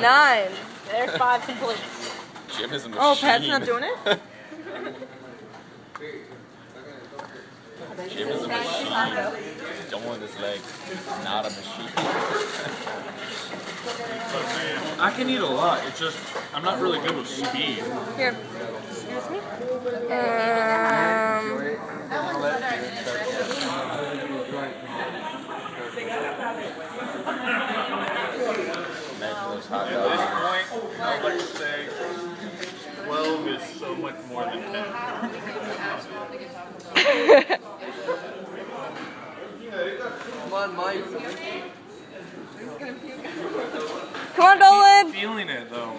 9. There's 5 complete. Jim is a machine. Oh, Pat's not doing it? Jim is a machine. Don't his legs. Not a machine. I can eat a lot. It's just I'm not really good with speed. Here. Excuse me? Imagine those hot At dogs. this point, I'd like to say 12 is so much more than 10. Come on, Mike. Come on, Dolan! Feeling it though.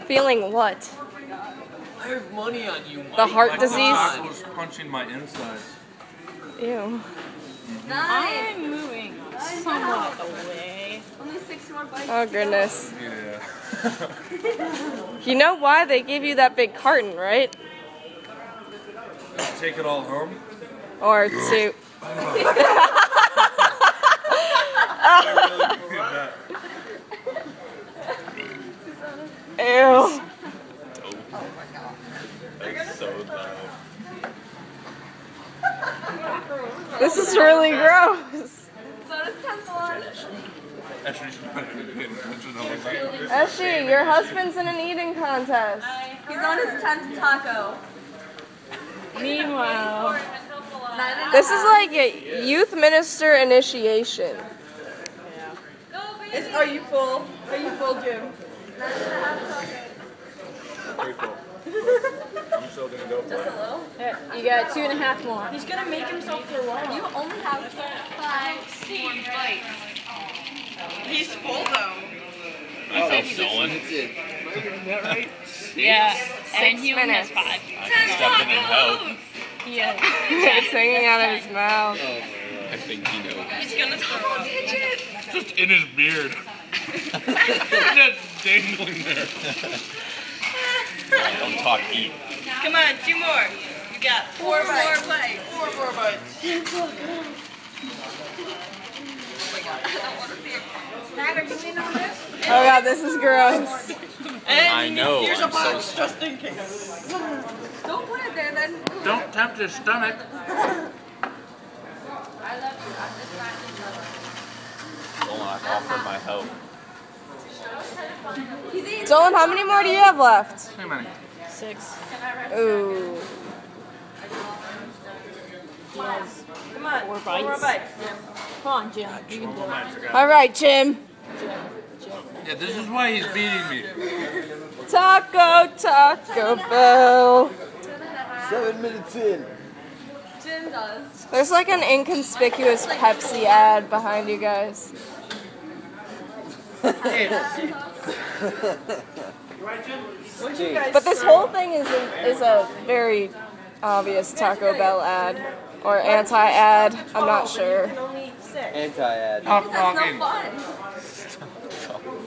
Feeling what? I have money on you, Mike. The heart Like disease? The was punching my insides. Ew. I'm moving somewhat away. Only 6 more bites. Oh, goodness. Yeah. You know why they gave you that big carton, right? Take it all home. Or to... I really believe that. Ew. That's so loud. This is really gross. So does Temple. Actually, she's not even paying attention all the time. Eshy, your husband's in an eating contest. He's on his 10th taco. Meanwhile, 9.5. This is like a youth minister initiation. Are you full? Are you full, Jim? 9.5 Pretty cool. I'm still gonna go for Just a it. little. you got 2.5 more. He's gonna make himself for long. You only have 5 more bites. He's full though. Myself Dolan. Yeah, and 6 he only has minutes. 5. I can step in and help. Yeah. It's hanging out of his mouth. I think he knows. He's gonna double digits. Just in his beard. Just dangling there. Don't talk, eat. Come on, 2 more. You got 4 more bites. 4 more bites. Oh god, this is gross. I know. I'm so Just in case. Don't put it there then. Don't tempt his stomach. Dolan, I offered my help. Dolan, how many more do you have left? How many? 6. Ooh. He has Come on. 4 4 more bites. bites. Come on, Jim. You can do it. Alright, Jim. Yeah, this is why he's beating me. Taco Bell. 7 minutes in. Jim does. There's like an inconspicuous Pepsi ad behind you guys. What you guys But this whole thing is a very obvious Taco Bell ad. Or anti-ad, I'm not sure. only eat 6. Anti-ad. Stop That's no talking. fun.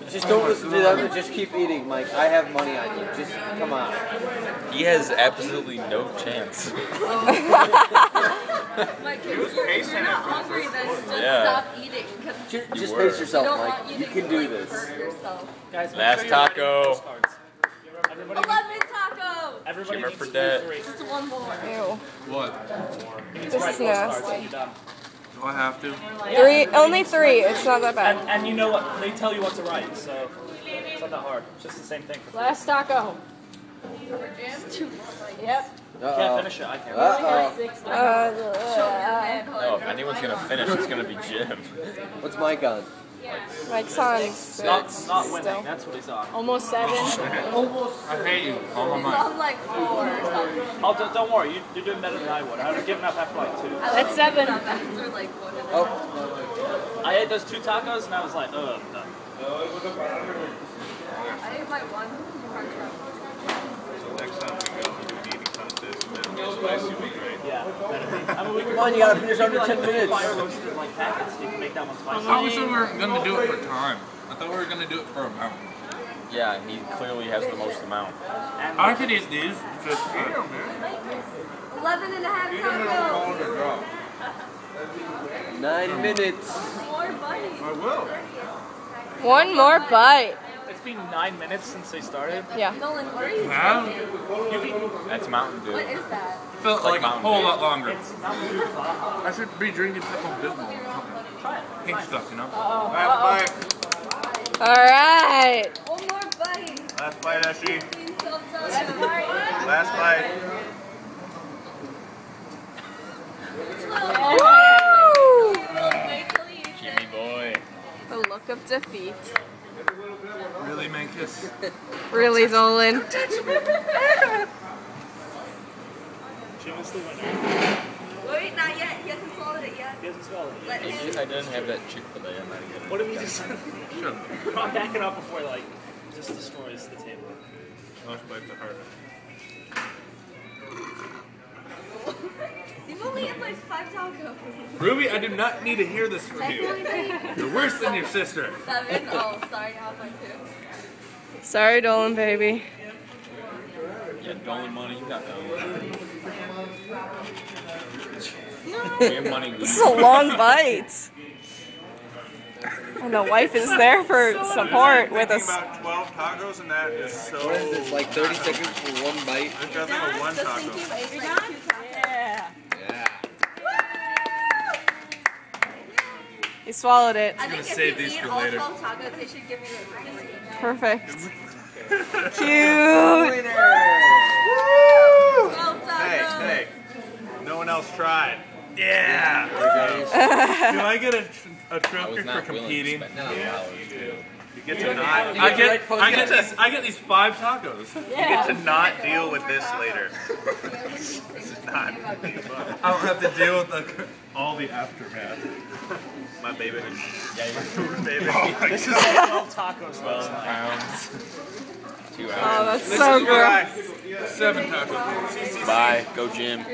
Just don't listen to them and just keep eating, Mike. I have money on you. Just come on. He has absolutely no chance. Like, if you're not hungry, then just Yeah. stop eating. Because Just were. pace you yourself, don't Mike. want You can do this. hurt yourself. Last taco. 11 tacos! Everybody Shimmer needs for to that. do 3. Just 1 more. Ew. What? This is nasty. You're done. Do I have to? Only 3, it's not that bad. And you know what? They tell you what to write, so it's not that hard. It's just the same thing. Last taco. Yep. You can't finish it. I can't. Uh-oh. 6. No, if anyone's gonna finish, it's gonna be Jim. What's Mike on? Mike's on Not 6 winning. still. That's what he's on. Almost 7. I hate you. All my I'm like 4 or something. Oh, don't worry. You're doing better than I would. I would have given up after like 2. That's 7. After like 1 and Oh, I ate those 2 tacos and I was like, ugh, no. I ate my 1. So next time we go, we do an eating contest. And then spicy would be great. Yeah. I mean, we could come on, you gotta finish under 10 minutes. fire roasted like packets. You can make that one spicy. I thought we said we were gonna do it for time. I thought we were gonna do it for amount. Yeah, he clearly has the most amount. I could eat these. Just 11 and a half tacos! 9 minutes. 4 bites. I will. One more bite. It's been 9 minutes since they started. Yeah. Nolan, what are you Huh? That's Mountain Dew. What is that? Felt like like a Mountain whole Dew. lot longer. It's Mountain Dew. I should be drinking Pepto-Bismol. Try it. Pink stuff, you know? Uh-oh. All right. One more bite. Last bite, Ashley. Last bite. Woo! Jimmy boy. The look of defeat. Really, Mankus? Really, Dolan. Jim is the winner. Wait, not yet. He hasn't swallowed it yet. He hasn't swallowed it. Let Maybe him. if I didn't have that Chick-fil-A, I might get it. What if he just... Sure. I'm backing up before, like, just destroys the table. Last bite to heart. You've only had like 5 tacos. Ruby, I do not need to hear this from you. You're worse than your sister. 7? Oh, sorry, I have my 2. Sorry, Dolan, baby. Yeah, Dolan money, you got Dolan. We have money. This is a long bite. And the wife is there for support with us. About 12 tacos, and that is so. What is this, like 30 seconds for one bite? There's nothing but one Just taco. think you've ate like 2 tacos. Yeah. Yeah. He swallowed it. I think if save you these eat for all later. 12 tacos, they should give you a biscuit. Perfect. Cute. Winner! 12 tacos. Hey, no one else tried. Yeah. Do I get a I trophy was for not willing to competing? spend $9. You get to not. You I get to get this. I get these 5 tacos. You get to not deal with this later. This is not. I don't have to deal with all the aftermath. My baby. Yeah, Baby. This is 12 tacos. 12 pounds. 2 Oh, hours. that's so gross. 7 tacos. Bye. Go Jim.